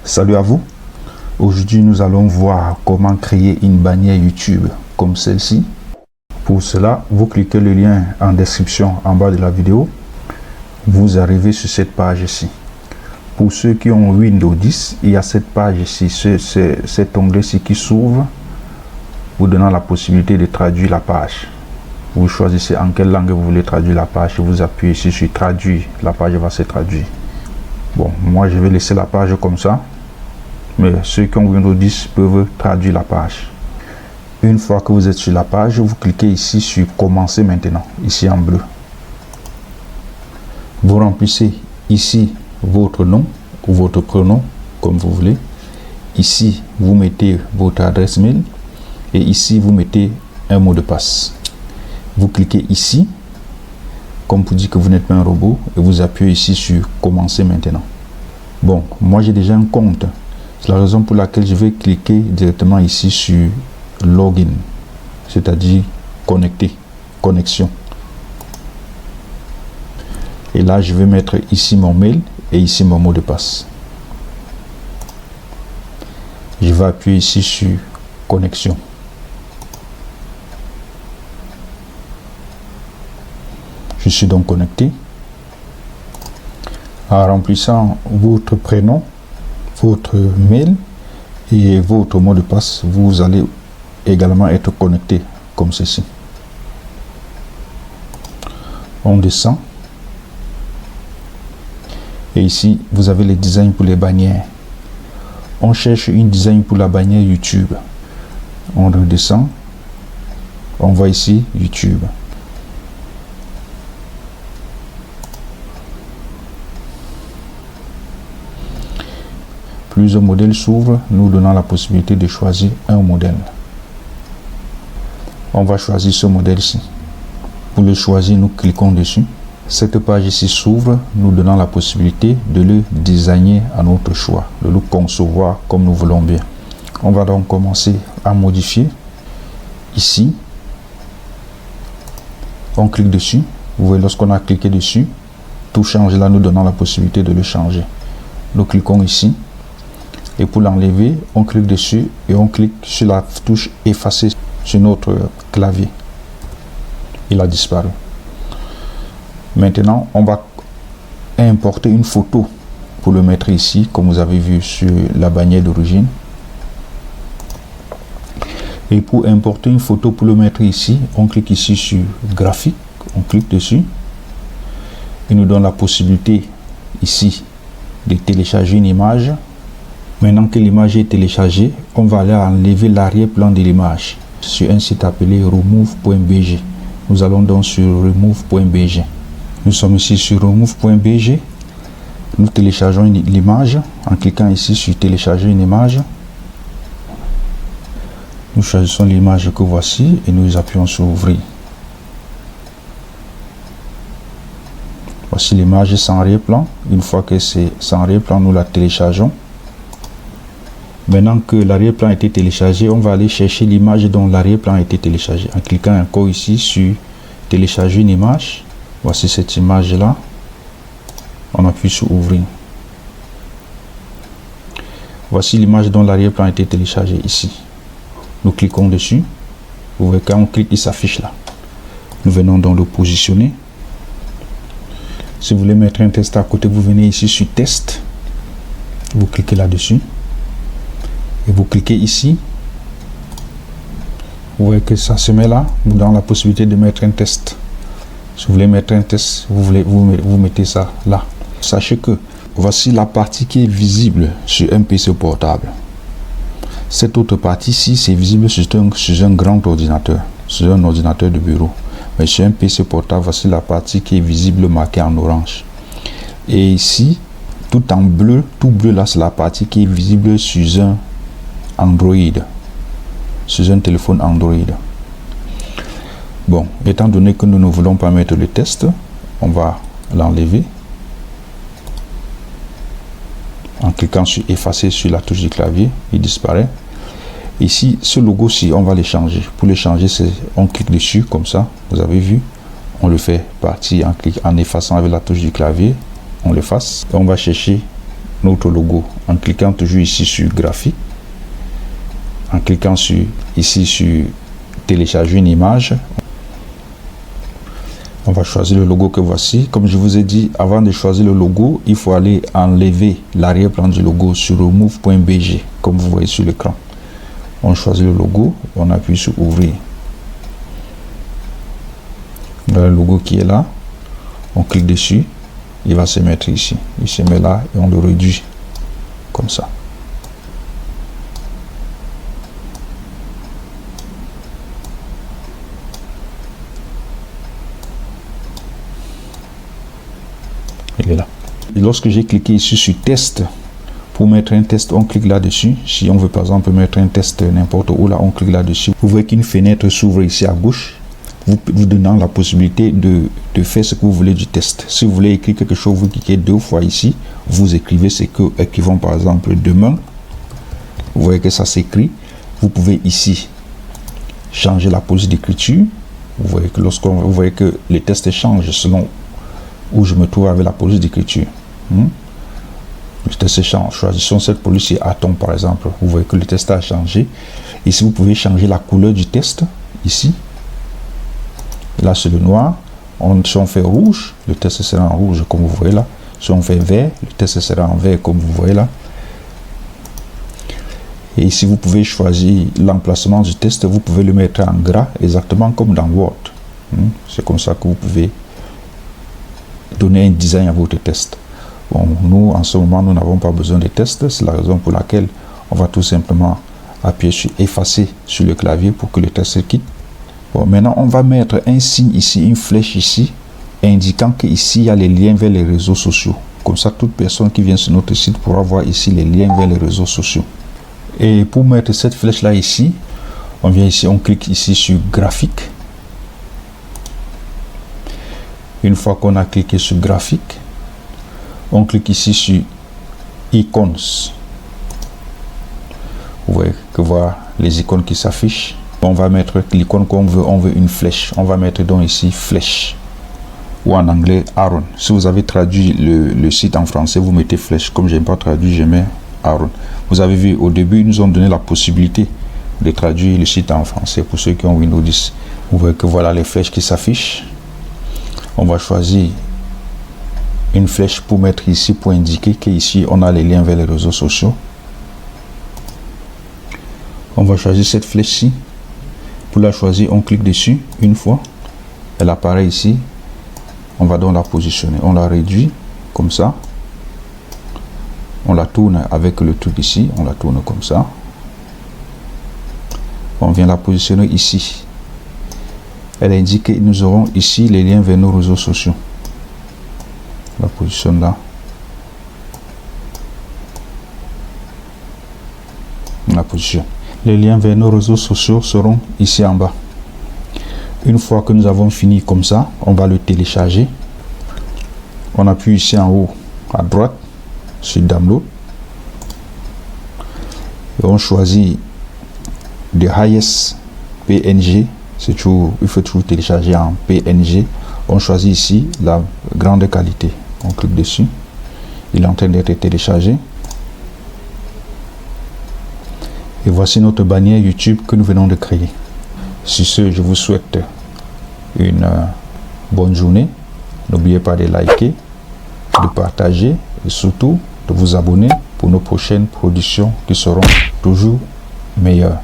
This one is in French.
Salut à vous. Aujourd'hui, nous allons voir comment créer une bannière YouTube comme celle-ci. Pour cela, vous cliquez le lien en description en bas de la vidéo. Vous arrivez sur cette page ici. Pour ceux qui ont Windows 10, il y a cette page ici, cet onglet-ci qui s'ouvre, vous donnant la possibilité de traduire la page. Vous choisissez en quelle langue vous voulez traduire la page. Vous appuyez ici sur traduire. La page va se traduire. Bon, moi je vais laisser la page comme ça. Mais ceux qui ont Windows 10 peuvent traduire la page. Une fois que vous êtes sur la page, vous cliquez ici sur commencer maintenant, ici en bleu. Vous remplissez ici votre nom ou votre prénom, comme vous voulez. Ici, vous mettez votre adresse mail et ici, vous mettez un mot de passe. Vous cliquez ici, comme pour dire que vous n'êtes pas un robot, et vous appuyez ici sur commencer maintenant. Bon, moi j'ai déjà un compte. C'est la raison pour laquelle je vais cliquer directement ici sur login, c'est-à-dire connecter, connexion. Et là, je vais mettre ici mon mail et ici mon mot de passe. Je vais appuyer ici sur connexion. Je suis donc connecté. En remplissant votre prénom, votre mail et votre mot de passe, vous allez également être connecté comme ceci. On descend. Et ici, vous avez les designs pour les bannières. On cherche une design pour la bannière YouTube. On redescend. On voit ici YouTube. Plusieurs modèles s'ouvrent, nous donnant la possibilité de choisir un modèle. On va choisir ce modèle-ci. Pour le choisir, nous cliquons dessus. Cette page ici s'ouvre, nous donnant la possibilité de le designer à notre choix, de le concevoir comme nous voulons bien. On va donc commencer à modifier. Ici, on clique dessus. Vous voyez, lorsqu'on a cliqué dessus, tout change là, nous donnant la possibilité de le changer. Nous cliquons ici. Et pour l'enlever, on clique dessus et on clique sur la touche effacer sur notre clavier. Il a disparu. Maintenant, on va importer une photo pour le mettre ici, comme vous avez vu sur la bannière d'origine. Et pour importer une photo pour le mettre ici, on clique ici sur graphique, on clique dessus. Il nous donne la possibilité ici de télécharger une image. Maintenant que l'image est téléchargée, on va aller enlever l'arrière-plan de l'image sur un site appelé remove.bg. Nous allons donc sur remove.bg. Nous sommes ici sur remove.bg. Nous téléchargeons l'image en cliquant ici sur télécharger une image. Nous choisissons l'image que voici et nous appuyons sur ouvrir. Voici l'image sans arrière-plan. Une fois que c'est sans arrière-plan, nous la téléchargeons. Maintenant que l'arrière-plan a été téléchargé, on va aller chercher l'image dont l'arrière-plan a été téléchargé. En cliquant encore ici sur télécharger une image. Voici cette image-là. On appuie sur ouvrir. Voici l'image dont l'arrière-plan a été téléchargé ici. Nous cliquons dessus. Vous voyez, quand on clique, il s'affiche là. Nous venons donc le positionner. Si vous voulez mettre un test à côté, vous venez ici sur test. Vous cliquez là-dessus. Et vous cliquez ici. Vous voyez que ça se met là. Vous donne la possibilité de mettre un test. Si vous voulez mettre un test, vous mettez ça là. Sachez que voici la partie qui est visible sur un PC portable. Cette autre partie-ci, c'est visible sur un grand ordinateur, sur un ordinateur de bureau. Mais sur un PC portable, voici la partie qui est visible marquée en orange. Et ici, tout en bleu, tout bleu là, c'est la partie qui est visible sur un Android, sur un téléphone Android. Bon, étant donné que nous ne voulons pas mettre le test, on va l'enlever en cliquant sur effacer sur la touche du clavier. Il disparaît. Ici, ce logo-ci, on va le changer. Pour le changer, on clique dessus comme ça. Vous avez vu, on le fait partir en effaçant avec la touche du clavier. On l'efface. On va chercher notre logo en cliquant toujours ici sur graphique, en cliquant ici sur télécharger une image. On va choisir le logo que voici. Comme je vous ai dit, avant de choisir le logo, il faut aller enlever l'arrière-plan du logo sur remove.bg, comme vous voyez sur l'écran. On choisit le logo, on appuie sur ouvrir. Le logo qui est là, on clique dessus, il va se mettre ici. Il se met là et on le réduit comme ça. Il est là. Et lorsque j'ai cliqué ici sur test, pour mettre un test, on clique là-dessus. Si on veut par exemple mettre un test n'importe où, là, on clique là-dessus. Vous voyez qu'une fenêtre s'ouvre ici à gauche, vous donnant la possibilité de faire ce que vous voulez du test. Si vous voulez écrire quelque chose, vous cliquez 2 fois ici, vous écrivez ce que écrivons par exemple demain. Vous voyez que ça s'écrit. Vous pouvez ici changer la police d'écriture. Vous voyez que vous voyez que les tests changent selon où je me trouve avec la police d'écriture. Le test change. Choisissons cette police Atom par exemple. Vous voyez que le test a changé. Ici, vous pouvez changer la couleur du test. Ici. Là, c'est le noir. Si on fait rouge, le test sera en rouge comme vous voyez là. Si on fait vert, le test sera en vert comme vous voyez là. Et ici, vous pouvez choisir l'emplacement du test. Vous pouvez le mettre en gras, exactement comme dans Word. C'est comme ça que vous pouvez donner un design à votre test. Bon, nous, en ce moment, nous n'avons pas besoin de test. C'est la raison pour laquelle on va tout simplement appuyer sur effacer sur le clavier pour que le test quitte. Bon, maintenant, on va mettre un signe ici, une flèche ici, indiquant qu'ici, il y a les liens vers les réseaux sociaux. Comme ça, toute personne qui vient sur notre site pourra voir ici les liens vers les réseaux sociaux. Et pour mettre cette flèche-là ici, on vient ici, on clique ici sur graphique. Une fois qu'on a cliqué sur graphique, on clique ici sur icônes. Vous voyez que voilà les icônes qui s'affichent. On va mettre l'icône qu'on veut, on veut une flèche. On va mettre donc ici flèche ou en anglais Aaron. Si vous avez traduit le site en français, vous mettez flèche. Comme je n'ai pas traduit, je mets Aaron. Vous avez vu au début, ils nous ont donné la possibilité de traduire le site en français pour ceux qui ont Windows 10. Vous voyez que voilà les flèches qui s'affichent. On va choisir une flèche pour mettre ici, pour indiquer qu'ici on a les liens vers les réseaux sociaux. On va choisir cette flèche-ci. Pour la choisir, on clique dessus une fois. Elle apparaît ici. On va donc la positionner. On la réduit comme ça. On la tourne avec le truc ici. On la tourne comme ça. On vient la positionner ici. Elle indique que nous aurons ici les liens vers nos réseaux sociaux. On la positionne là. On la positionne. Les liens vers nos réseaux sociaux seront ici en bas. Une fois que nous avons fini comme ça, on va le télécharger. On appuie ici en haut à droite sur download. Et on choisit the highest PNG. C'est toujours, il faut toujours télécharger en PNG. On choisit ici la grande qualité. On clique dessus. Il est en train d'être téléchargé. Et voici notre bannière YouTube que nous venons de créer. Sur ce, je vous souhaite une bonne journée. N'oubliez pas de liker, de partager et surtout de vous abonner pour nos prochaines productions qui seront toujours meilleures.